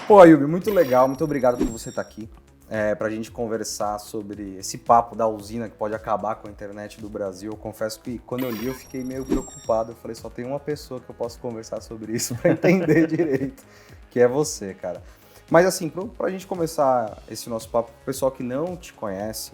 Pô, Ayub, muito legal, muito obrigado por você estar aqui para a gente conversar sobre esse papo da usina que pode acabar com a internet do Brasil. Eu confesso que quando eu li eu fiquei meio preocupado, eu falei, só tem uma pessoa que eu posso conversar sobre isso para entender direito, que é você, cara. Mas assim, para a gente começar esse nosso papo, o pessoal que não te conhece,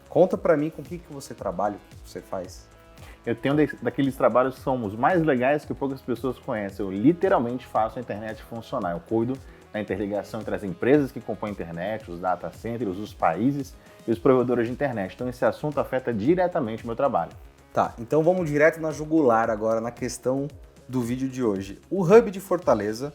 conta para mim com o que você trabalha, o que você faz. Eu tenho daqueles trabalhos que são os mais legais que poucas pessoas conhecem. Eu literalmente faço a internet funcionar. Eu cuido da interligação entre as empresas que compõem a internet, os data centers, os países e os provedores de internet. Então esse assunto afeta diretamente o meu trabalho. Tá, então vamos direto na jugular agora, na questão do vídeo de hoje. O Hub de Fortaleza,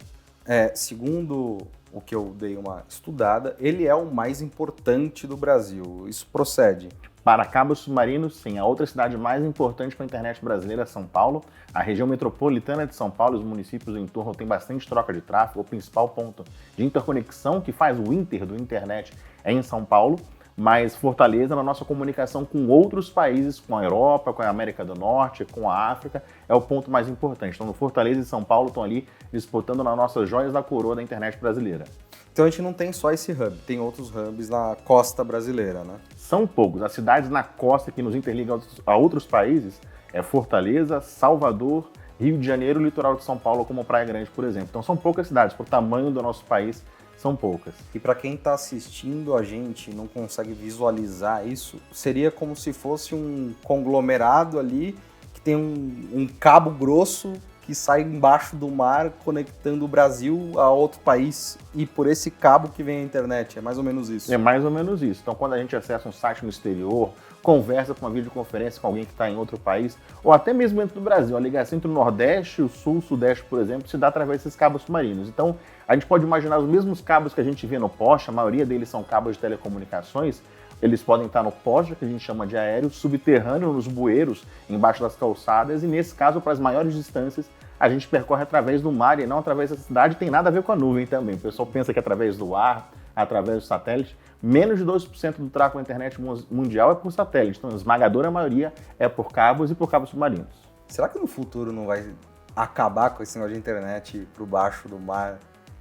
segundo o que eu dei uma estudada, ele é o mais importante do Brasil. Isso procede? Para cabos submarinos, sim. A outra cidade mais importante para a internet brasileira é São Paulo. A região metropolitana de São Paulo e os municípios do entorno têm bastante troca de tráfego. O principal ponto de interconexão que faz o inter do internet é em São Paulo. Mas Fortaleza, na nossa comunicação com outros países, com a Europa, com a América do Norte, com a África, é o ponto mais importante. Então, Fortaleza e São Paulo estão ali disputando nas nossas joias da coroa da internet brasileira. Então a gente não tem só esse hub, tem outros hubs na costa brasileira, né? São poucos. As cidades na costa que nos interligam a outros países é Fortaleza, Salvador, Rio de Janeiro e o litoral de São Paulo, como Praia Grande, por exemplo. Então são poucas cidades, por tamanho do nosso país, são poucas. E para quem está assistindo a gente e não consegue visualizar isso, seria como se fosse um conglomerado ali que tem um cabo grosso que sai embaixo do mar conectando o Brasil a outro país e por esse cabo que vem a internet. É mais ou menos isso. É mais ou menos isso. Então quando a gente acessa um site no exterior, conversa com uma videoconferência com alguém que está em outro país, ou até mesmo dentro do Brasil, a ligação entre o Nordeste, o Sul, o Sudeste, por exemplo, se dá através desses cabos submarinos. Então a gente pode imaginar os mesmos cabos que a gente vê no poste, a maioria deles são cabos de telecomunicações. Eles podem estar no poste, que a gente chama de aéreo, subterrâneo, nos bueiros, embaixo das calçadas, e nesse caso, para as maiores distâncias, a gente percorre através do mar e não através da cidade. Tem nada a ver com a nuvem também. O pessoal pensa que é através do ar, através do satélite. Menos de 2% do tráfego na internet mundial é por satélite. Então, a esmagadora maioria é por cabos e por cabos submarinos. Será que no futuro não vai acabar com esse negócio de internet por baixo do mar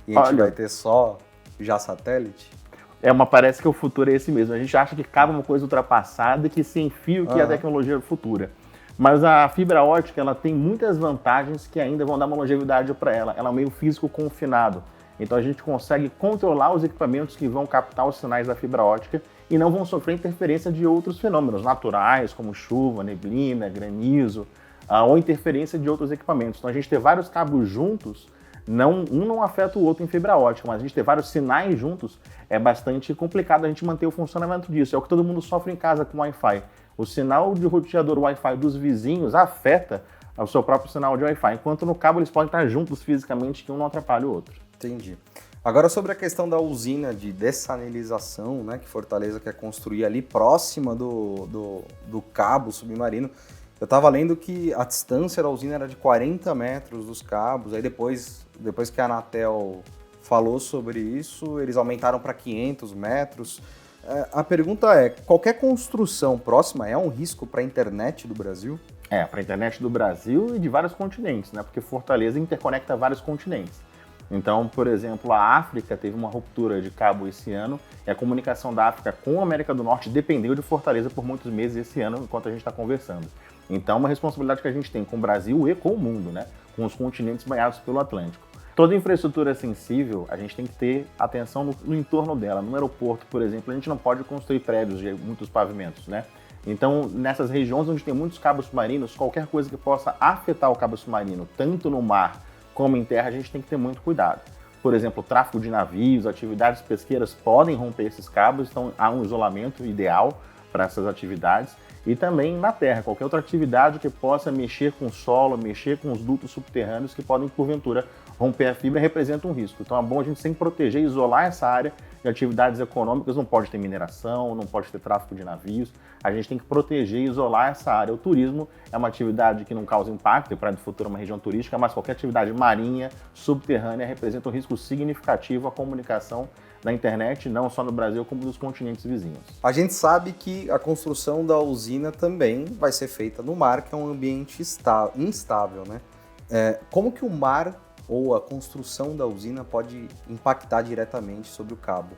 e a gente vai ter só já satélite? Parece que o futuro é esse mesmo. A gente acha que cabo é uma coisa ultrapassada e que se enfia o que é a tecnologia futura. Mas a fibra ótica ela tem muitas vantagens que ainda vão dar uma longevidade para ela. Ela é meio físico confinado. Então a gente consegue controlar os equipamentos que vão captar os sinais da fibra ótica e não vão sofrer interferência de outros fenômenos naturais, como chuva, neblina, granizo, ou interferência de outros equipamentos. Então a gente ter vários cabos juntos, um não afeta o outro em fibra ótica, mas a gente ter vários sinais juntos é bastante complicado a gente manter o funcionamento disso. É o que todo mundo sofre em casa com Wi-Fi. O sinal de roteador Wi-Fi dos vizinhos afeta o seu próprio sinal de Wi-Fi, enquanto no cabo eles podem estar juntos fisicamente, que um não atrapalha o outro. Entendi. Agora sobre a questão da usina de dessalinização, né, que Fortaleza quer construir ali próxima do cabo submarino, eu estava lendo que a distância da usina era de 40 metros dos cabos, aí depois que a Anatel falou sobre isso, eles aumentaram para 500 metros. A pergunta é, qualquer construção próxima é um risco para a internet do Brasil? Para a internet do Brasil e de vários continentes, né? Porque Fortaleza interconecta vários continentes. Então, por exemplo, a África teve uma ruptura de cabo esse ano e a comunicação da África com a América do Norte dependeu de Fortaleza por muitos meses esse ano, enquanto a gente está conversando. Então, uma responsabilidade que a gente tem com o Brasil e com o mundo, né? Com os continentes banhados pelo Atlântico. Toda infraestrutura sensível, a gente tem que ter atenção no entorno dela. No aeroporto, por exemplo, a gente não pode construir prédios de muitos pavimentos, né? Então, nessas regiões onde tem muitos cabos submarinos, qualquer coisa que possa afetar o cabo submarino, tanto no mar como em terra, a gente tem que ter muito cuidado. Por exemplo, o tráfego de navios, atividades pesqueiras podem romper esses cabos, então há um isolamento ideal para essas atividades. E também na terra, qualquer outra atividade que possa mexer com o solo, mexer com os dutos subterrâneos que podem, porventura, romper a fibra representa um risco. Então é bom a gente sempre proteger e isolar essa área de atividades econômicas. Não pode ter mineração, não pode ter tráfego de navios. A gente tem que proteger e isolar essa área. O turismo é uma atividade que não causa impacto, e Praia do Futuro é uma região turística, mas qualquer atividade marinha, subterrânea, representa um risco significativo à comunicação da internet, não só no Brasil, como nos continentes vizinhos. A gente sabe que a construção da usina também vai ser feita no mar, que é um ambiente instável, né? Como que o mar ou a construção da usina pode impactar diretamente sobre o cabo?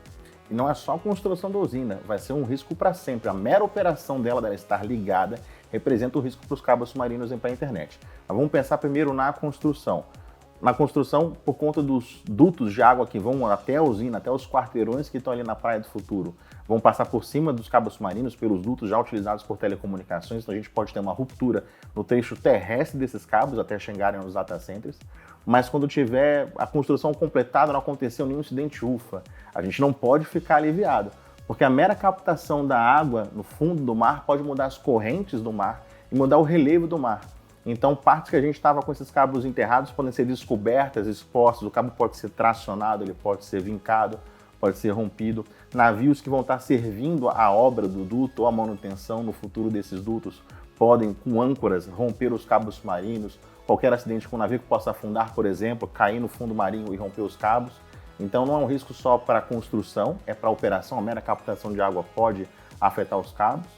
E não é só a construção da usina, vai ser um risco para sempre. A mera operação dela estar ligada representa o risco para os cabos submarinos para a internet. Mas vamos pensar primeiro na construção. Na construção, por conta dos dutos de água que vão até a usina, até os quarteirões que estão ali na Praia do Futuro, vão passar por cima dos cabos submarinos, pelos dutos já utilizados por telecomunicações, então a gente pode ter uma ruptura no trecho terrestre desses cabos até chegarem aos data centers. Mas quando tiver a construção completada, não aconteceu nenhum incidente UFA, a gente não pode ficar aliviado, porque a mera captação da água no fundo do mar pode mudar as correntes do mar e mudar o relevo do mar. Então, partes que a gente estava com esses cabos enterrados podem ser descobertas, expostas, o cabo pode ser tracionado, ele pode ser vincado, pode ser rompido. Navios que vão estar servindo a obra do duto ou a manutenção no futuro desses dutos podem, com âncoras, romper os cabos submarinos. Qualquer acidente com um navio que possa afundar, por exemplo, cair no fundo marinho e romper os cabos. Então, não é um risco só para a construção, é para a operação, a mera captação de água pode afetar os cabos.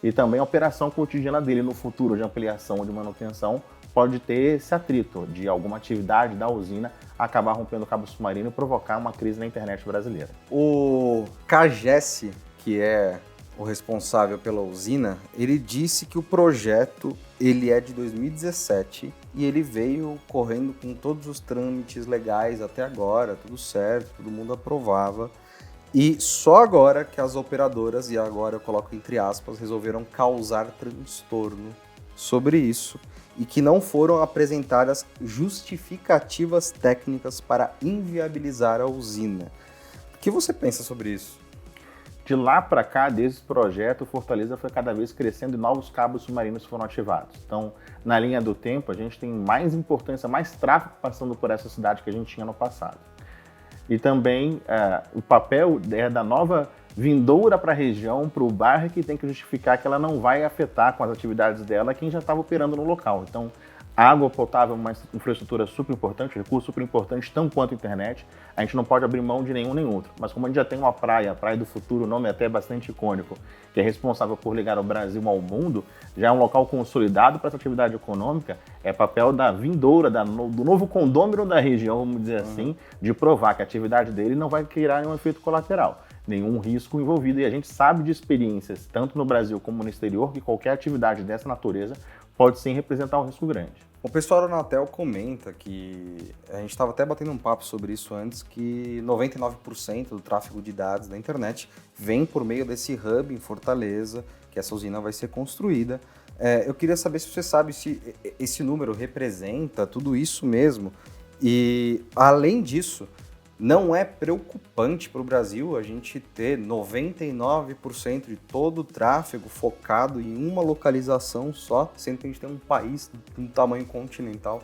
E também a operação cotidiana dele no futuro de ampliação ou de manutenção pode ter esse atrito de alguma atividade da usina acabar rompendo o cabo submarino e provocar uma crise na internet brasileira. O CAGES, que é o responsável pela usina, ele disse que o projeto ele é de 2017 e ele veio correndo com todos os trâmites legais até agora, tudo certo, todo mundo aprovava. E só agora que as operadoras, e agora eu coloco entre aspas, resolveram causar transtorno sobre isso e que não foram apresentadas justificativas técnicas para inviabilizar a usina. O que você pensa sobre isso? De lá para cá, desde esse projeto, o Fortaleza foi cada vez crescendo e novos cabos submarinos foram ativados. Então, na linha do tempo, a gente tem mais importância, mais tráfego passando por essa cidade que a gente tinha no passado. E também o papel da nova vindoura para a região, para o bairro, que tem que justificar que ela não vai afetar com as atividades dela quem já estava operando no local. Então, água potável é uma infraestrutura super importante, recurso super importante, tanto quanto a internet. A gente não pode abrir mão de nenhum nem outro. Mas como a gente já tem uma praia, a Praia do Futuro, o nome é até bastante icônico, que é responsável por ligar o Brasil ao mundo, já é um local consolidado para essa atividade econômica, é papel da vindoura, do novo condômino da região, vamos dizer assim, de provar que a atividade dele não vai criar nenhum efeito colateral, nenhum risco envolvido. E a gente sabe de experiências, tanto no Brasil como no exterior, que qualquer atividade dessa natureza pode sim representar um risco grande. O pessoal da Anatel comenta que, a gente estava até batendo um papo sobre isso antes, que 99% do tráfego de dados da internet vem por meio desse hub em Fortaleza, que essa usina vai ser construída. Eu queria saber se você sabe se esse número representa tudo isso mesmo. E, além disso, não é preocupante para o Brasil a gente ter 99% de todo o tráfego focado em uma localização só, sendo que a gente tem um país de um tamanho continental?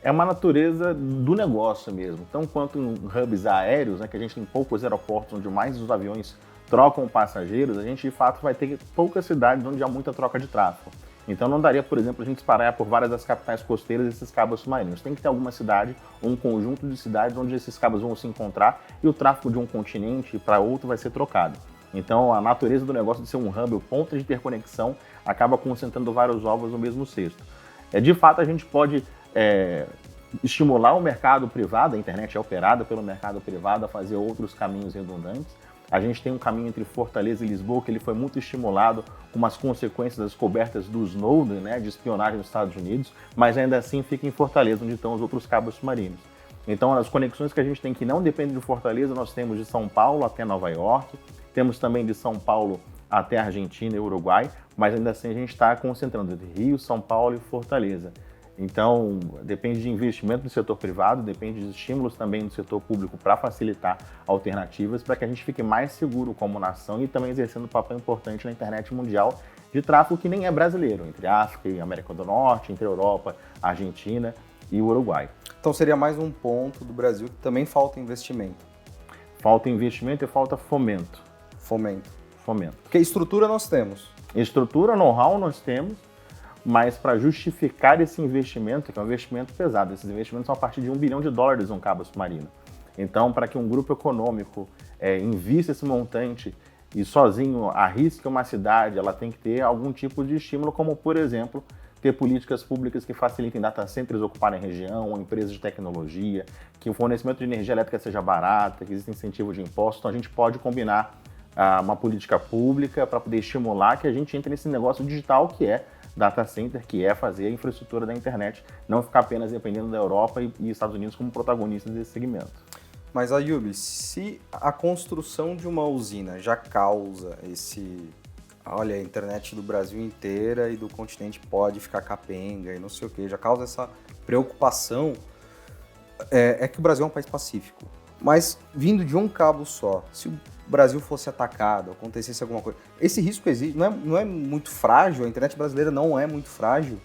É uma natureza do negócio mesmo. Então, quanto em hubs aéreos, né, que a gente tem poucos aeroportos onde mais os aviões trocam passageiros, a gente de fato vai ter poucas cidades onde há muita troca de tráfego. Então não daria, por exemplo, a gente espalhar por várias das capitais costeiras esses cabos submarinos. Tem que ter alguma cidade ou um conjunto de cidades onde esses cabos vão se encontrar e o tráfego de um continente para outro vai ser trocado. Então a natureza do negócio de ser um hub, o ponto de interconexão, acaba concentrando vários ovos no mesmo cesto. De fato, a gente pode estimular o mercado privado, a internet é operada pelo mercado privado a fazer outros caminhos redundantes. A gente tem um caminho entre Fortaleza e Lisboa que ele foi muito estimulado com as consequências das cobertas do Snowden, né, de espionagem nos Estados Unidos, mas ainda assim fica em Fortaleza, onde estão os outros cabos submarinos. Então, as conexões que a gente tem que não dependem de Fortaleza, nós temos de São Paulo até Nova York, temos também de São Paulo até Argentina e Uruguai, mas ainda assim a gente está concentrando entre Rio, São Paulo e Fortaleza. Então, depende de investimento do setor privado, depende de estímulos também do setor público para facilitar alternativas, para que a gente fique mais seguro como nação e também exercendo um papel importante na internet mundial de tráfego que nem é brasileiro, entre África e América do Norte, entre Europa, Argentina e o Uruguai. Então seria mais um ponto do Brasil que também falta investimento. Falta investimento e falta fomento. Fomento. Porque estrutura nós temos. Estrutura, know-how nós temos, mas para justificar esse investimento, que é um investimento pesado, esses investimentos são a partir de $1 bilhão um cabo submarino. Então, para que um grupo econômico invista esse montante e sozinho arrisque uma cidade, ela tem que ter algum tipo de estímulo, como, por exemplo, ter políticas públicas que facilitem data centers ocuparem a região, ou empresas de tecnologia, que o fornecimento de energia elétrica seja barato, que exista incentivo de impostos. Então, a gente pode combinar uma política pública para poder estimular que a gente entre nesse negócio digital que é data center, que é fazer a infraestrutura da internet, não ficar apenas dependendo da Europa e Estados Unidos como protagonistas desse segmento. Mas, Ayub, se a construção de uma usina já causa olha, a internet do Brasil inteira e do continente pode ficar capenga e não sei o que, já causa essa preocupação, é que o Brasil é um país pacífico. Mas vindo de um cabo só, se o Brasil fosse atacado, acontecesse alguma coisa, esse risco existe, não é muito frágil? A internet brasileira não é muito frágil?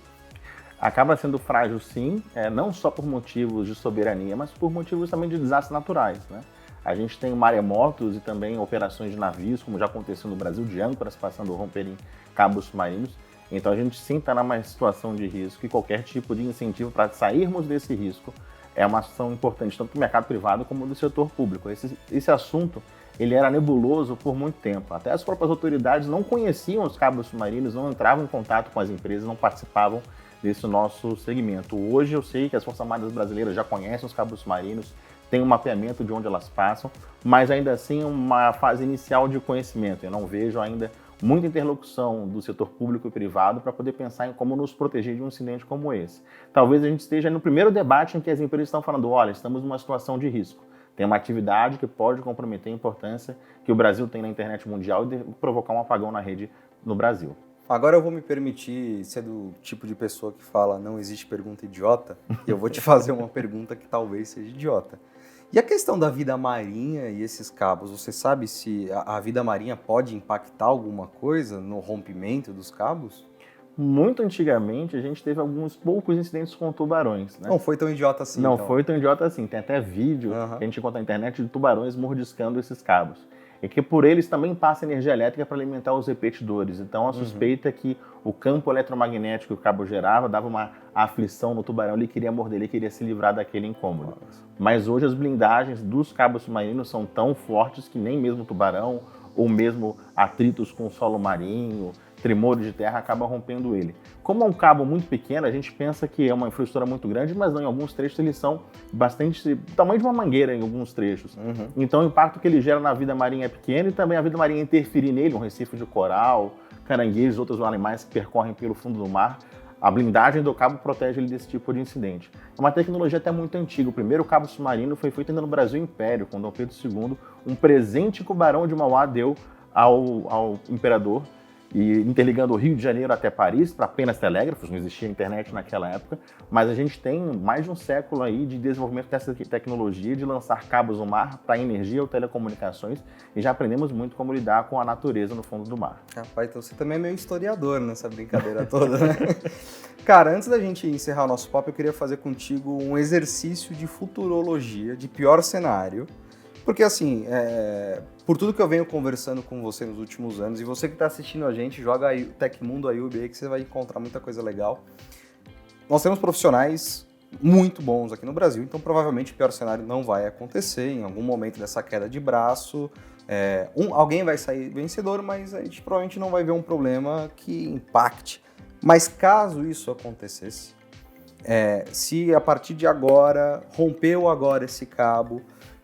Acaba sendo frágil, sim, não só por motivos de soberania, mas por motivos também de desastres naturais, né? A gente tem maremotos e também operações de navios, como já aconteceu no Brasil, de âncoras passando a romperem cabos submarinos. Então a gente sim está numa situação de risco e qualquer tipo de incentivo para sairmos desse risco é uma ação importante, tanto do mercado privado como do setor público. Esse assunto ele era nebuloso por muito tempo. Até as próprias autoridades não conheciam os cabos submarinos, não entravam em contato com as empresas, não participavam desse nosso segmento. Hoje eu sei que as Forças Armadas brasileiras já conhecem os cabos submarinos, tem um mapeamento de onde elas passam, mas ainda assim uma fase inicial de conhecimento. Eu não vejo ainda muita interlocução do setor público e privado para poder pensar em como nos proteger de um incidente como esse. Talvez a gente esteja no primeiro debate em que as empresas estão falando, olha, estamos numa situação de risco. Tem uma atividade que pode comprometer a importância que o Brasil tem na internet mundial e provocar um apagão na rede no Brasil. Agora eu vou me permitir ser do tipo de pessoa que fala não existe pergunta idiota, e eu vou te fazer uma pergunta que talvez seja idiota. E a questão da vida marinha e esses cabos, você sabe se a vida marinha pode impactar alguma coisa no rompimento dos cabos? Muito antigamente a gente teve alguns poucos incidentes com tubarões, né? Não foi tão idiota assim. Não então. foi tão idiota assim. Tem até vídeo que a gente encontra na internet de tubarões mordiscando esses cabos. E que por eles também passa energia elétrica para alimentar os repetidores. Então a suspeita é que o campo eletromagnético que o cabo gerava dava uma aflição no tubarão, ele queria morder, ele queria se livrar daquele incômodo. Mas hoje as blindagens dos cabos submarinos são tão fortes que nem mesmo tubarão ou mesmo atritos com o solo marinho, tremores de terra acabam rompendo ele. Como é um cabo muito pequeno, a gente pensa que é uma infraestrutura muito grande, mas não, em alguns trechos eles são bastante do tamanho de uma mangueira em alguns trechos. Então o impacto que ele gera na vida marinha é pequeno e também a vida marinha interferir nele, um recife de coral, caranguejos, outros animais que percorrem pelo fundo do mar. A blindagem do cabo protege ele desse tipo de incidente. É uma tecnologia até muito antiga. O primeiro cabo submarino foi feito ainda no Brasil Império, quando Dom Pedro II, um presente que o Barão de Mauá deu ao imperador, e interligando o Rio de Janeiro até Paris para apenas telégrafos, não existia internet naquela época, mas a gente tem mais de um século aí de desenvolvimento dessa tecnologia de lançar cabos no mar para energia ou telecomunicações e já aprendemos muito como lidar com a natureza no fundo do mar. Rapaz, então você também é meio historiador nessa brincadeira toda, né? Cara, antes da gente encerrar o nosso papo, eu queria fazer contigo um exercício de futurologia, de pior cenário. Porque assim, por tudo que eu venho conversando com você nos últimos anos, e você que está assistindo a gente, joga aí Tecmundo Ayub aí que você vai encontrar muita coisa legal. Nós temos profissionais muito bons aqui no Brasil, então provavelmente o pior cenário não vai acontecer. Em algum momento dessa queda de braço, alguém vai sair vencedor, mas a gente provavelmente não vai ver um problema que impacte. Mas caso isso acontecesse, se a partir de agora, rompeu agora esse cabo,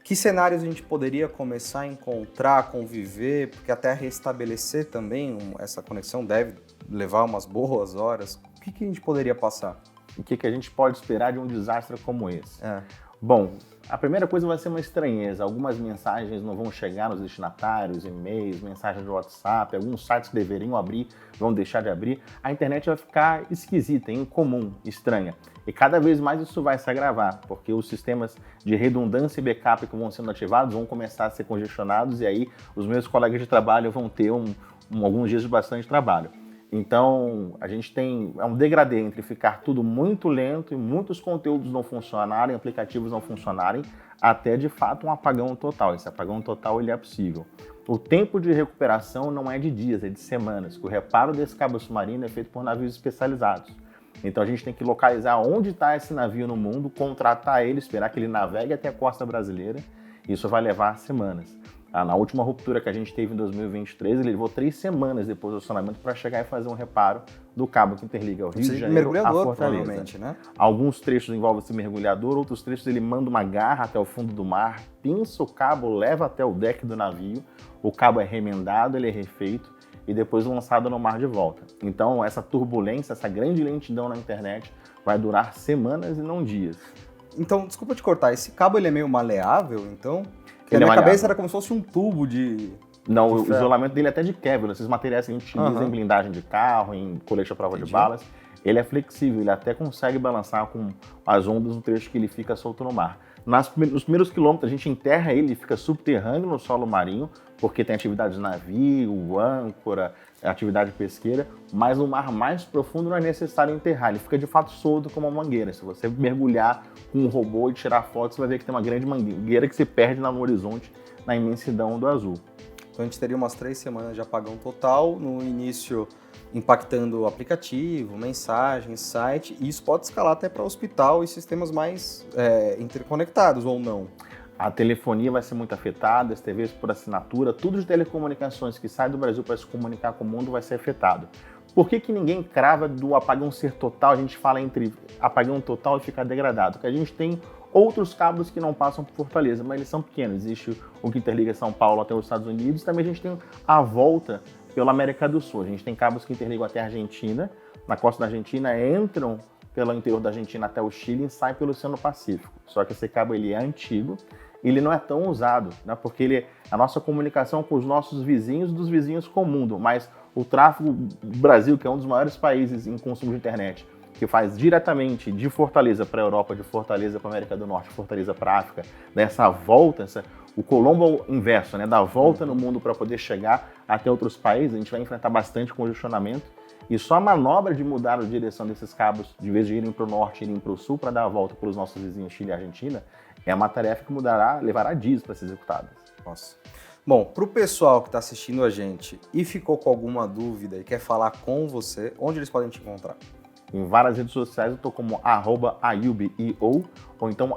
que cenários a gente poderia começar a encontrar, conviver, porque até restabelecer também essa conexão deve levar umas boas horas. O que a gente poderia passar? O que a gente pode esperar de um desastre como esse? Bom, a primeira coisa vai ser uma estranheza. Algumas mensagens não vão chegar nos destinatários, e-mails, mensagens de WhatsApp, alguns sites que deveriam abrir vão deixar de abrir. A internet vai ficar esquisita, incomum, estranha. E cada vez mais isso vai se agravar, porque os sistemas de redundância e backup que vão sendo ativados vão começar a ser congestionados e aí os meus colegas de trabalho vão ter alguns dias de bastante trabalho. Então, a gente tem um degradê entre ficar tudo muito lento e muitos conteúdos não funcionarem, aplicativos não funcionarem, até de fato um apagão total. Esse apagão total ele é possível. O tempo de recuperação não é de dias, é de semanas. O reparo desse cabo submarino é feito por navios especializados. Então a gente tem que localizar onde está esse navio no mundo, contratar ele, esperar que ele navegue até a costa brasileira. Isso vai levar semanas. Na última ruptura que a gente teve em 2023, ele levou 3 semanas depois do acionamento para chegar e fazer um reparo do cabo que interliga o Rio de Janeiro a Fortaleza. Né? Alguns trechos envolvem esse mergulhador, outros trechos ele manda uma garra até o fundo do mar, pinça o cabo, leva até o deck do navio, o cabo é remendado, ele é refeito e depois lançado no mar de volta. Então essa turbulência, essa grande lentidão na internet vai durar semanas e não dias. Então, desculpa te cortar, esse cabo ele é meio maleável, então? Porque na minha cabeça era como se fosse um tubo de... Não, o isolamento dele é até de Kevlar, esses materiais que a gente utiliza em blindagem de carro, em colete à prova de balas, ele é flexível, ele até consegue balançar com as ondas no trecho que ele fica solto no mar. Nos primeiros quilômetros a gente enterra ele fica subterrâneo no solo marinho, porque tem atividade de navio, âncora, atividade pesqueira, mas no mar mais profundo não é necessário enterrar, ele fica de fato solto como uma mangueira. Se você mergulhar com um robô e tirar fotos, você vai ver que tem uma grande mangueira que se perde lá no horizonte, na imensidão do azul. Então a gente teria umas 3 semanas de apagão total, no início impactando o aplicativo, mensagem, site, e isso pode escalar até para hospital e sistemas mais interconectados ou não. A telefonia vai ser muito afetada, as TVs por assinatura, tudo de telecomunicações que sai do Brasil para se comunicar com o mundo vai ser afetado. Por que ninguém crava do apagão ser total? A gente fala entre apagão total e ficar degradado, porque a gente tem outros cabos que não passam por Fortaleza, mas eles são pequenos. Existe o que interliga São Paulo até os Estados Unidos, também a gente tem a volta pela América do Sul. A gente tem cabos que interligam até a Argentina, na costa da Argentina, entram pelo interior da Argentina até o Chile e saem pelo Oceano Pacífico. Só que esse cabo ele é antigo, ele não é tão usado, né? Porque ele é a nossa comunicação com os nossos vizinhos dos vizinhos com o mundo, mas o tráfego do Brasil, que é um dos maiores países em consumo de internet, que faz diretamente de Fortaleza para a Europa, de Fortaleza para a América do Norte, de Fortaleza para a África, dessa volta, o Colombo inverso, né, da volta no mundo para poder chegar até outros países, a gente vai enfrentar bastante congestionamento, e só a manobra de mudar a direção desses cabos, de vez de irem para o norte, irem para o sul, para dar a volta para os nossos vizinhos Chile e Argentina, é uma tarefa que levará dias para ser executada. Nossa. Bom, para o pessoal que está assistindo a gente e ficou com alguma dúvida e quer falar com você, onde eles podem te encontrar? Em várias redes sociais eu estou como @ayubio ou então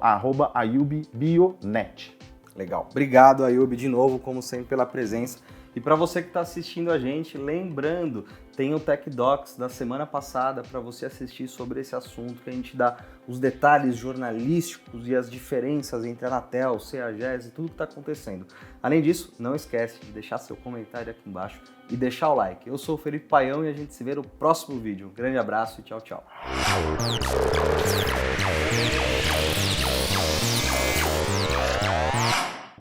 @ayubbionet. Legal. Obrigado, Ayub, de novo, como sempre, pela presença. E para você que está assistindo a gente, lembrando, tem o Tech Docs da semana passada para você assistir sobre esse assunto, que a gente dá os detalhes jornalísticos e as diferenças entre a Anatel, CEAGES e tudo que está acontecendo. Além disso, não esquece de deixar seu comentário aqui embaixo e deixar o like. Eu sou o Felipe Paião e a gente se vê no próximo vídeo. Um grande abraço e tchau, tchau.